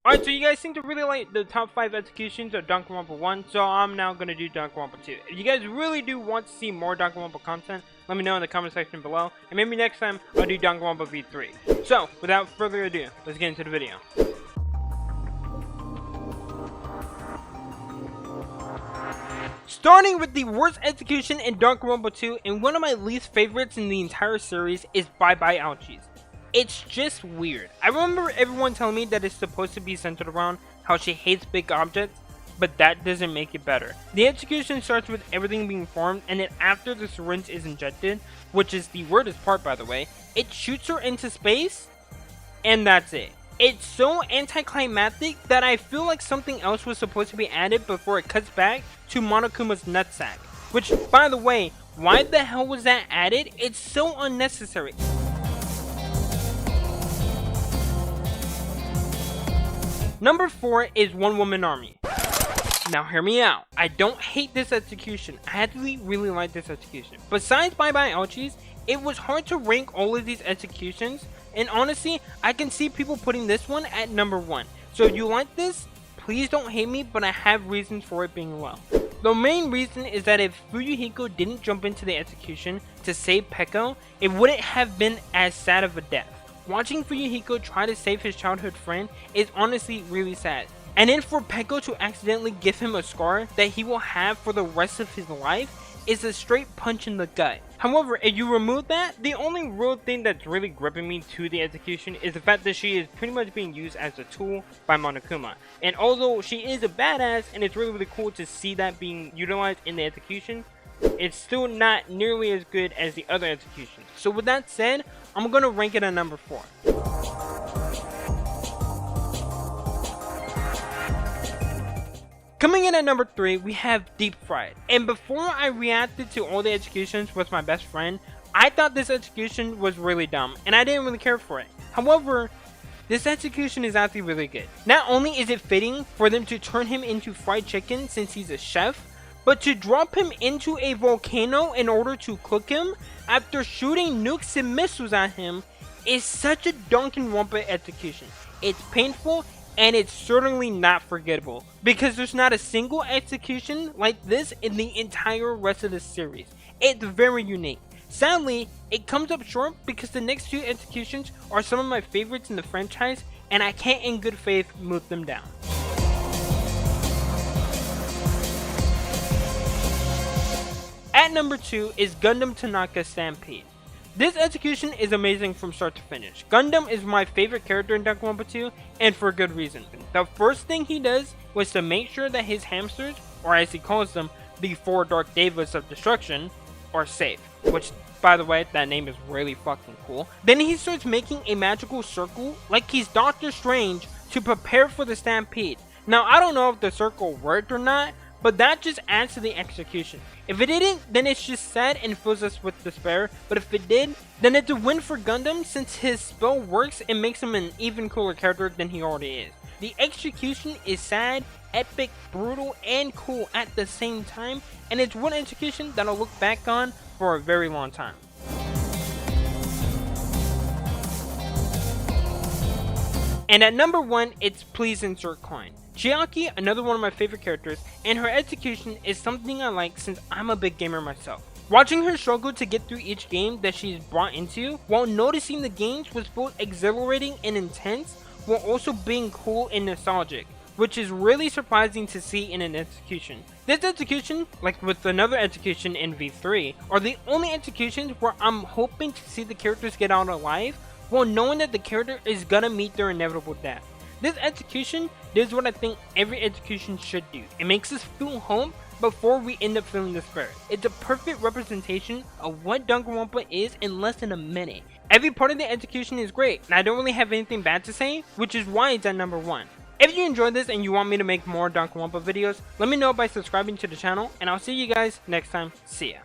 Alright, so you guys seem to really like the top 5 executions of Danganronpa 1, so I'm now gonna do Danganronpa 2. If you guys really do want to see more Danganronpa content, let me know in the comment section below, and maybe next time I'll do Danganronpa V3. So, without further ado, let's get into the video. Starting with the worst execution in Danganronpa 2, and one of my least favorites in the entire series is Bye Bye Ouchies. It's just weird. I remember everyone telling me that it's supposed to be centered around how she hates big objects, but that doesn't make it better. The execution starts with everything being formed, and then after the syringe is injected, which is the weirdest part by the way, it shoots her into space, and that's it. It's so anticlimactic that I feel like something else was supposed to be added before it cuts back to Monokuma's nutsack. Which, by the way, why the hell was that added? It's so unnecessary. Number 4 is One Woman Army. Now hear me out. I don't hate this execution. I actually really like this execution. Besides Bye Bye Ouchies, it was hard to rank all of these executions, and honestly, I can see people putting this one at number 1. So if you like this, please don't hate me, but I have reasons for it being low. The main reason is that if Fuyuhiko didn't jump into the execution to save Peko, it wouldn't have been as sad of a death. Watching Fuyuhiko try to save his childhood friend is honestly really sad. And then for Peko to accidentally give him a scar that he will have for the rest of his life is a straight punch in the gut. However, if you remove that, the only real thing that's really gripping me to the execution is the fact that she is pretty much being used as a tool by Monokuma. And although she is a badass and it's really cool to see that being utilized in the execution, it's still not nearly as good as the other executions. So with that said, I'm gonna rank it at number 4. Coming in at number 3, we have Deep Fried. And before I reacted to all the executions with my best friend, I thought this execution was really dumb, and I didn't really care for it. However, this execution is actually really good. Not only is it fitting for them to turn him into fried chicken since he's a chef, but to drop him into a volcano in order to cook him after shooting nukes and missiles at him is such a Danganronpa execution. It's painful and it's certainly not forgettable because there's not a single execution like this in the entire rest of the series. It's very unique. Sadly, it comes up short because the next 2 executions are some of my favorites in the franchise and I can't in good faith move them down. At number 2 is Gundam Tanaka Stampede. This execution is amazing from start to finish. Gundam is my favorite character in Danganronpa 2, and for good reason. The first thing he does was to make sure that his hamsters, or as he calls them, the 4 Dark Devas of Destruction, are safe. Which, by the way, that name is really fucking cool. Then he starts making a magical circle, like he's Doctor Strange, to prepare for the stampede. Now, I don't know if the circle worked or not, but that just adds to the execution. If it didn't, then it's just sad and fills us with despair, but if it did, then it's a win for Gundam since his spell works and makes him an even cooler character than he already is. The execution is sad, epic, brutal, and cool at the same time, and it's one execution that I'll look back on for a very long time. And at number 1, it's Please Insert Coin. Chiaki, another one of my favorite characters, and her execution is something I like since I'm a big gamer myself. Watching her struggle to get through each game that she's brought into, while noticing the games was both exhilarating and intense, while also being cool and nostalgic, which is really surprising to see in an execution. This execution, like with another execution in V3, are the only executions where I'm hoping to see the characters get out alive, while knowing that the character is gonna meet their inevitable death. This execution does what I think every execution should do. It makes us feel hope before we end up feeling despair. It's a perfect representation of what Danganronpa is in less than a minute. Every part of the execution is great, and I don't really have anything bad to say, which is why it's at number 1. If you enjoyed this and you want me to make more Danganronpa videos, let me know by subscribing to the channel, and I'll see you guys next time. See ya.